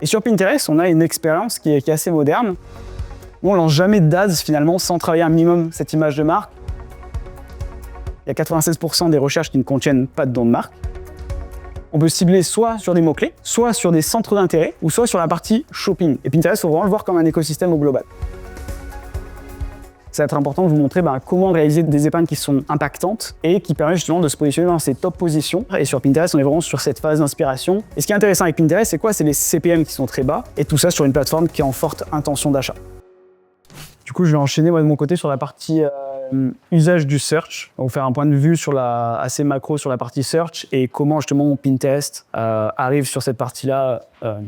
Et sur Pinterest, on a une expérience qui est assez moderne, où on lance jamais d'ads finalement sans travailler un minimum cette image de marque. Il y a 96% des recherches qui ne contiennent pas de nom de marque. On peut cibler soit sur des mots-clés, soit sur des centres d'intérêt, ou soit sur la partie shopping. Et Pinterest, il faut vraiment le voir comme un écosystème au global. Ça va être important de vous montrer comment réaliser des épingles qui sont impactantes et qui permettent justement de se positionner dans ces top positions. Et sur Pinterest, on est vraiment sur cette phase d'inspiration. Et ce qui est intéressant avec Pinterest, c'est quoi? C'est les CPM qui sont très bas et tout ça sur une plateforme qui est en forte intention d'achat. Du coup, je vais enchaîner moi de mon côté sur la partie usage du search. On va vous faire un point de vue assez macro sur la partie search et comment justement Pinterest arrive sur cette partie-là,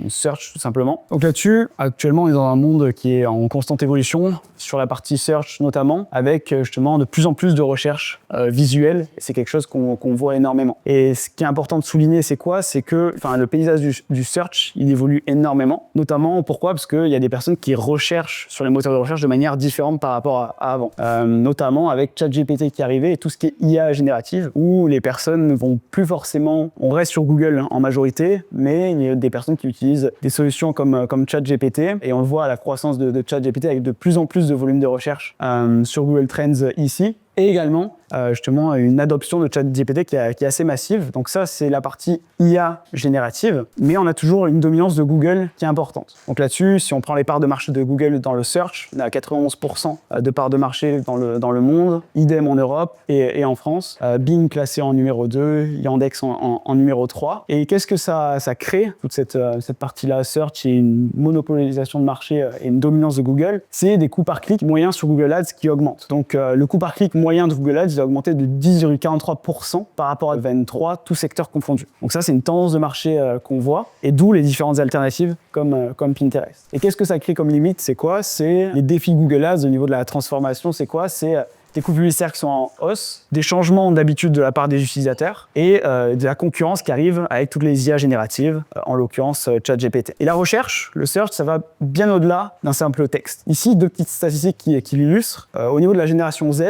search tout simplement. Donc là-dessus, actuellement, on est dans un monde qui est en constante évolution, sur la partie search notamment, avec justement de plus en plus de recherches visuelles. Et c'est quelque chose qu'on voit énormément. Et ce qui est important de souligner, c'est quoi? C'est que le paysage du search, il évolue énormément. Notamment, pourquoi? Parce qu'il y a des personnes qui recherchent sur les moteurs de recherche de manière différente par rapport à avant. Notamment avec ChatGPT qui est arrivé et tout ce qui est IA générative, où les personnes ne vont plus forcément... On reste sur Google en majorité, mais il y a des personnes qui utilisent des solutions comme ChatGPT, et on le voit à la croissance de ChatGPT avec de plus en plus de volume de recherche sur Google Trends ici. Et également, justement, une adoption de ChatGPT qui est assez massive. Donc ça, c'est la partie IA générative, mais on a toujours une dominance de Google qui est importante. Donc là-dessus, si on prend les parts de marché de Google dans le search, on a 91% de parts de marché dans le monde, idem en Europe et en France. Bing classé en numéro 2, Yandex en numéro 3. Et qu'est-ce que ça crée, toute cette partie-là, search et une monopolisation de marché et une dominance de Google? C'est des coûts par clic moyens sur Google Ads qui augmentent. Donc le coût par clic moyen de Google Ads, il a augmenté de 10,43% par rapport à 2023, tous secteurs confondus. Donc ça, c'est une tendance de marché qu'on voit, et d'où les différentes alternatives comme Pinterest. Et qu'est-ce que ça crée comme limite? C'est quoi? C'est les défis Google Ads au niveau de la transformation. C'est quoi? C'est des coûts publicitaires qui sont en hausse, des changements d'habitude de la part des utilisateurs et de la concurrence qui arrive avec toutes les IA génératives, en l'occurrence ChatGPT. Et la recherche, le search, ça va bien au-delà d'un simple texte. Ici, deux petites statistiques qui l'illustrent. Au niveau de la génération Z,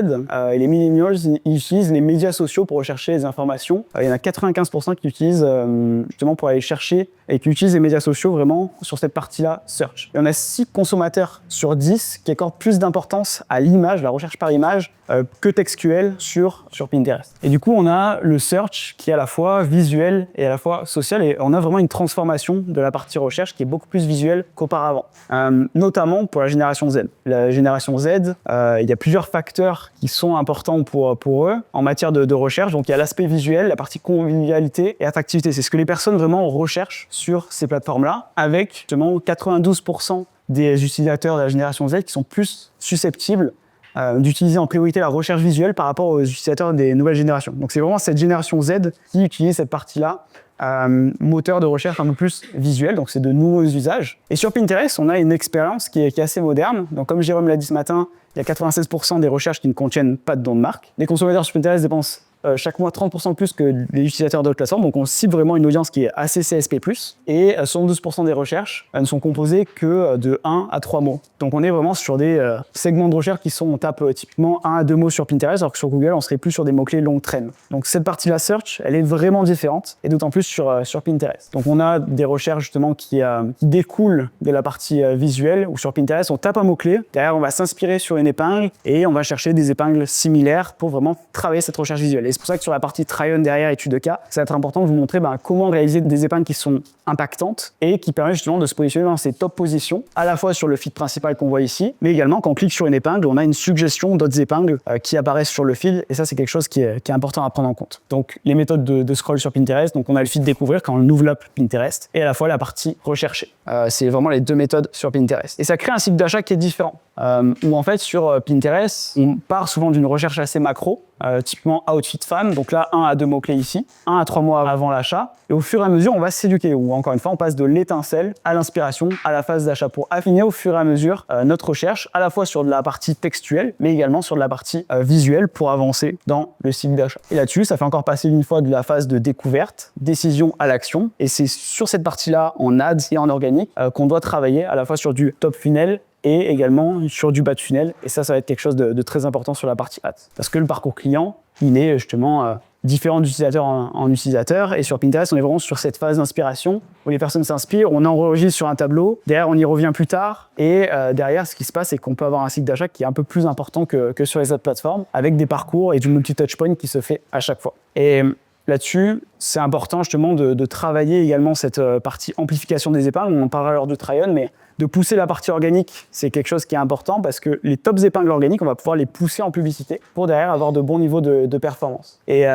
et les millennials, ils utilisent les médias sociaux pour rechercher les informations. Il y en a 95% qui utilisent justement pour aller chercher et qui utilisent les médias sociaux vraiment sur cette partie-là search. Il y en a 6 consommateurs sur 10 qui accordent plus d'importance à l'image, la recherche par image, que textuel sur Pinterest. Et du coup, on a le search qui est à la fois visuel et à la fois social, et on a vraiment une transformation de la partie recherche qui est beaucoup plus visuelle qu'auparavant, notamment pour la génération Z. La génération Z, il y a plusieurs facteurs qui sont importants pour eux en matière de recherche. Donc il y a l'aspect visuel, la partie convivialité et attractivité. C'est ce que les personnes vraiment recherchent sur ces plateformes-là, avec justement 92% des utilisateurs de la génération Z qui sont plus susceptibles d'utiliser en priorité la recherche visuelle par rapport aux utilisateurs des nouvelles générations. Donc c'est vraiment cette génération Z qui utilise cette partie-là, moteur de recherche un peu plus visuel, donc c'est de nouveaux usages. Et sur Pinterest, on a une expérience qui est assez moderne. Donc comme Jérôme l'a dit ce matin, il y a 96% des recherches qui ne contiennent pas de nom de marque. Les consommateurs sur Pinterest dépensent chaque mois 30% de plus que les utilisateurs d'autres plateformes, donc on cible vraiment une audience qui est assez CSP+, et 72% des recherches ne sont composées que de 1 à 3 mots. Donc on est vraiment sur des segments de recherche qui sont, on tape typiquement 1 à 2 mots sur Pinterest, alors que sur Google, on serait plus sur des mots-clés longue traîne. Donc cette partie-là search, elle est vraiment différente, et d'autant plus sur Pinterest. Donc on a des recherches justement qui découlent de la partie visuelle, où sur Pinterest, on tape un mot-clé, derrière on va s'inspirer sur une épingle, et on va chercher des épingles similaires pour vraiment travailler cette recherche visuelle. Et c'est pour ça que sur la partie try-on derrière, étude de cas, ça va être important de vous montrer comment réaliser des épingles qui sont impactantes et qui permettent justement de se positionner dans ces top positions, à la fois sur le feed principal qu'on voit ici, mais également quand on clique sur une épingle, on a une suggestion d'autres épingles qui apparaissent sur le feed, et ça c'est quelque chose qui est important à prendre en compte. Donc les méthodes de scroll sur Pinterest, donc on a le feed découvrir quand on ouvre l'app Pinterest, et à la fois la partie rechercher. C'est vraiment les deux méthodes sur Pinterest. Et ça crée un cycle d'achat qui est différent, où en fait sur Pinterest, on part souvent d'une recherche assez macro, typiquement outfit femme, donc là 1 à 2 mots-clés ici, 1 à 3 mois avant l'achat, et au fur et à mesure on va s'éduquer, ou encore une fois on passe de l'étincelle à l'inspiration, à la phase d'achat, pour affiner au fur et à mesure notre recherche, à la fois sur de la partie textuelle, mais également sur de la partie visuelle pour avancer dans le cycle d'achat. Et là-dessus, ça fait encore passer une fois de la phase de découverte, décision à l'action, et c'est sur cette partie-là, en ads et en organique, qu'on doit travailler à la fois sur du top funnel et également sur du bas de funnel, et ça va être quelque chose de très important sur la partie ads. Parce que le parcours client, il est justement différents utilisateurs en utilisateurs. Et sur Pinterest, on est vraiment sur cette phase d'inspiration où les personnes s'inspirent, on enregistre sur un tableau, derrière on y revient plus tard, et derrière ce qui se passe, c'est qu'on peut avoir un cycle d'achat qui est un peu plus important que sur les autres plateformes, avec des parcours et du multi-touchpoint qui se fait à chaque fois. Et là-dessus, c'est important justement de travailler également cette partie amplification des épingles. On en parlera lors de try-on, mais de pousser la partie organique, c'est quelque chose qui est important parce que les tops épingles organiques, on va pouvoir les pousser en publicité pour derrière avoir de bons niveaux de performance. Et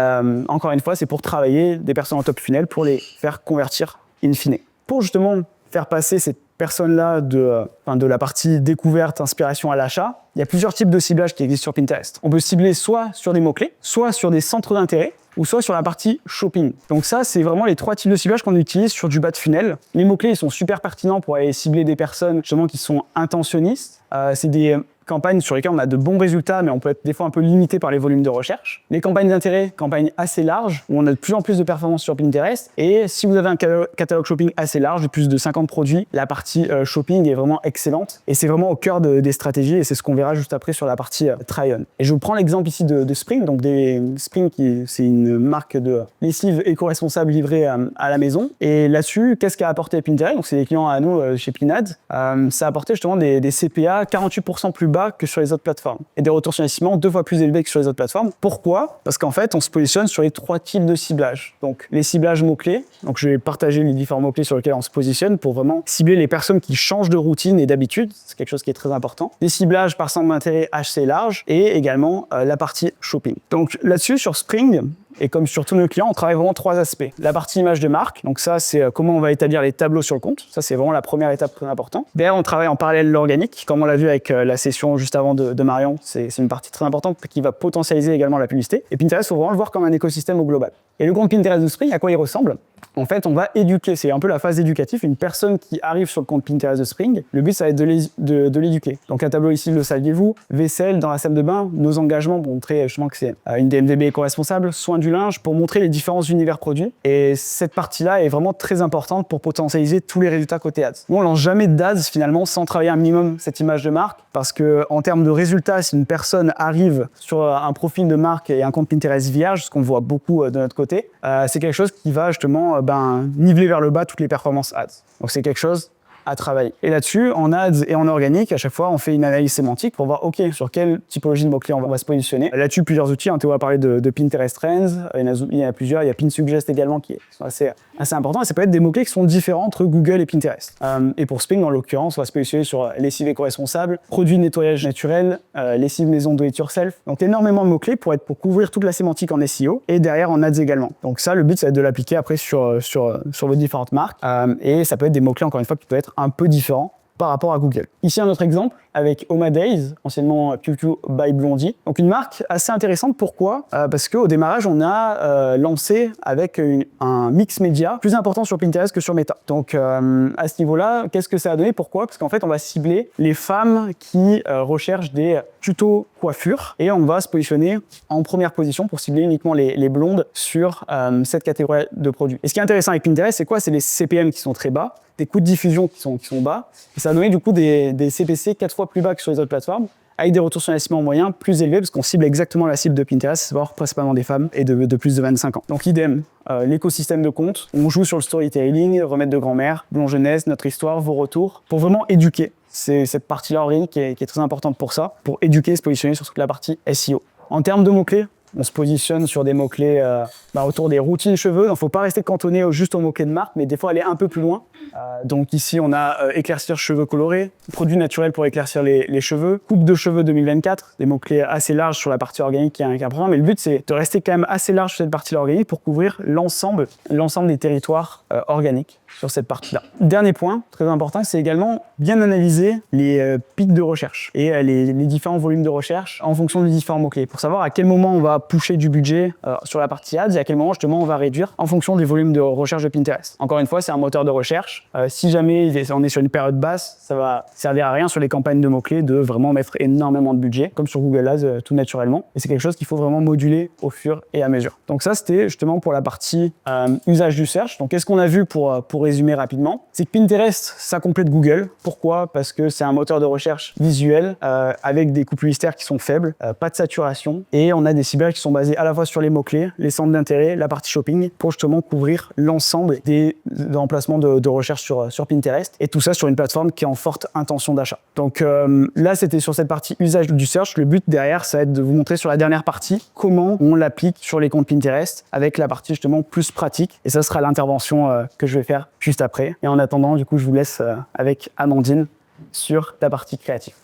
encore une fois, c'est pour travailler des personnes en top funnel pour les faire convertir in fine. Pour justement faire passer cette personne-là de la partie découverte, inspiration à l'achat, il y a plusieurs types de ciblage qui existent sur Pinterest. On peut cibler soit sur des mots-clés, soit sur des centres d'intérêt, ou soit sur la partie shopping. Donc ça, c'est vraiment les 3 types de ciblage qu'on utilise sur du bas de funnel. Les mots-clés, ils sont super pertinents pour aller cibler des personnes justement qui sont intentionnistes. C'est des campagnes sur lesquelles on a de bons résultats, mais on peut être des fois un peu limité par les volumes de recherche. Les campagnes d'intérêt, campagnes assez larges, où on a de plus en plus de performances sur Pinterest. Et si vous avez un catalogue shopping assez large, de plus de 50 produits, la partie shopping est vraiment excellente. Et c'est vraiment au cœur des stratégies, et c'est ce qu'on verra juste après sur la partie try-on. Et je vous prends l'exemple ici de Spring. Donc Spring, c'est une marque de lessive éco-responsable livrée à la maison. Et là-dessus, qu'est-ce qu'a apporté Pinterest? Donc c'est des clients à nous chez Pinad. Ça a apporté justement des CPA 48% plus bas que sur les autres plateformes et des retours sur investissement 2 fois plus élevés que sur les autres plateformes. Pourquoi? Parce qu'en fait, on se positionne sur les 3 types de ciblage. Donc, les ciblages mots-clés. Donc, je vais partager les différents mots-clés sur lesquels on se positionne pour vraiment cibler les personnes qui changent de routine et d'habitude. C'est quelque chose qui est très important. Des ciblages par centre d'intérêt assez large et également la partie shopping. Donc, là-dessus, sur Spring, et comme sur tous nos clients, on travaille vraiment 3 aspects. La partie image de marque, donc ça, c'est comment on va établir les tableaux sur le compte. Ça, c'est vraiment la première étape très importante. Derrière, on travaille en parallèle l'organique, comme on l'a vu avec la session juste avant de Marion. C'est une partie très importante qui va potentialiser également la publicité. Et Pinterest, il faut vraiment le voir comme un écosystème au global. Et le compte Pinterest de Spring, à quoi il ressemble? En fait, on va éduquer. C'est un peu la phase éducative. Une personne qui arrive sur le compte Pinterest de Spring, le but, ça va être de l'éduquer. Donc, un tableau ici, le saviez-vous, vaisselle dans la salle de bain, nos engagements pour montrer justement que c'est une DMVB éco-responsable, soin du linge, pour montrer les différents univers produits. Et cette partie-là est vraiment très importante pour potentialiser tous les résultats côté ads. Nous, on lance jamais d'ads finalement sans travailler un minimum cette image de marque parce que en termes de résultats, si une personne arrive sur un profil de marque et un compte Pinterest vierge, ce qu'on voit beaucoup de notre côté, c'est quelque chose qui va justement niveler vers le bas toutes les performances ads. Donc c'est quelque chose à travailler. Et là-dessus, en ads et en organique, à chaque fois, on fait une analyse sémantique pour voir, OK, sur quelle typologie de mots-clés on va se positionner. Là-dessus, plusieurs outils. Théo a parlé de Pinterest Trends. Il y en a plusieurs. Il y a PinSuggest également qui sont assez importants. Et ça peut être des mots-clés qui sont différents entre Google et Pinterest. Et pour Spring, en l'occurrence, on va se positionner sur lessive éco-responsable, produits de nettoyage naturel, lessive maison do it yourself. Donc, énormément de mots-clés pour couvrir toute la sémantique en SEO et derrière en ads également. Donc, ça, le but, ça va être de l'appliquer après sur vos différentes marques. Et ça peut être des mots-clés, encore une fois, qui peuvent être un peu différents par rapport à Google. Ici, un autre exemple avec Homa Days, anciennement QQ by Blondie. Donc, une marque assez intéressante. Pourquoi? Parce qu'au démarrage, on a lancé avec un mix média plus important sur Pinterest que sur Meta. Donc, à ce niveau-là, qu'est-ce que ça a donné? Pourquoi? Parce qu'en fait, on va cibler les femmes qui recherchent des tutos coiffure et on va se positionner en première position pour cibler uniquement les blondes sur cette catégorie de produits. Et ce qui est intéressant avec Pinterest, c'est quoi? C'est les CPM qui sont très bas, des coûts de diffusion qui sont bas, et ça a donné du coup des CPC 4 fois plus bas que sur les autres plateformes, avec des retours sur investissement moyens plus élevés, parce qu'on cible exactement la cible de Pinterest, c'est-à-dire principalement des femmes et de plus de 25 ans. Donc idem, l'écosystème de compte, on joue sur le storytelling, remède de grand-mère, blond jeunesse, notre histoire, vos retours, pour vraiment éduquer. C'est cette partie-là organique qui est très importante pour ça, pour éduquer et se positionner sur toute la partie SEO. En termes de mots-clés, on se positionne sur des mots-clés autour des routines cheveux. Il ne faut pas rester cantonné juste aux mots-clés de marque, mais des fois aller un peu plus loin. Donc ici, on a éclaircir cheveux colorés, produits naturels pour éclaircir les cheveux, coupe de cheveux 2024, des mots-clés assez larges sur la partie organique qui est un programme. Mais le but, c'est de rester quand même assez large sur cette partie-là organique pour couvrir l'ensemble des territoires organiques sur cette partie-là. Dernier point, très important, c'est également bien analyser les pics de recherche et les différents volumes de recherche en fonction des différents mots-clés pour savoir à quel moment on va pusher du budget sur la partie ads et à quel moment justement on va réduire en fonction des volumes de recherche de Pinterest. Encore une fois, c'est un moteur de recherche. Si jamais on est sur une période basse, ça va servir à rien sur les campagnes de mots-clés de vraiment mettre énormément de budget, comme sur Google Ads tout naturellement. Et c'est quelque chose qu'il faut vraiment moduler au fur et à mesure. Donc ça, c'était justement pour la partie usage du search. Donc qu'est-ce qu'on a vu pour résumer rapidement? C'est que Pinterest, ça complète Google. Pourquoi? Parce que c'est un moteur de recherche visuel avec des coûts publicitaires qui sont faibles, pas de saturation et on a des ciblages publicitaires qui sont basés à la fois sur les mots-clés, les centres d'intérêt, la partie shopping, pour justement couvrir l'ensemble des emplacements de recherche sur Pinterest. Et tout ça sur une plateforme qui est en forte intention d'achat. Donc là, c'était sur cette partie usage du search. Le but derrière, ça va être de vous montrer sur la dernière partie comment on l'applique sur les comptes Pinterest avec la partie justement plus pratique. Et ça sera l'intervention que je vais faire juste après. Et en attendant, du coup, je vous laisse avec Amandine sur la partie créative.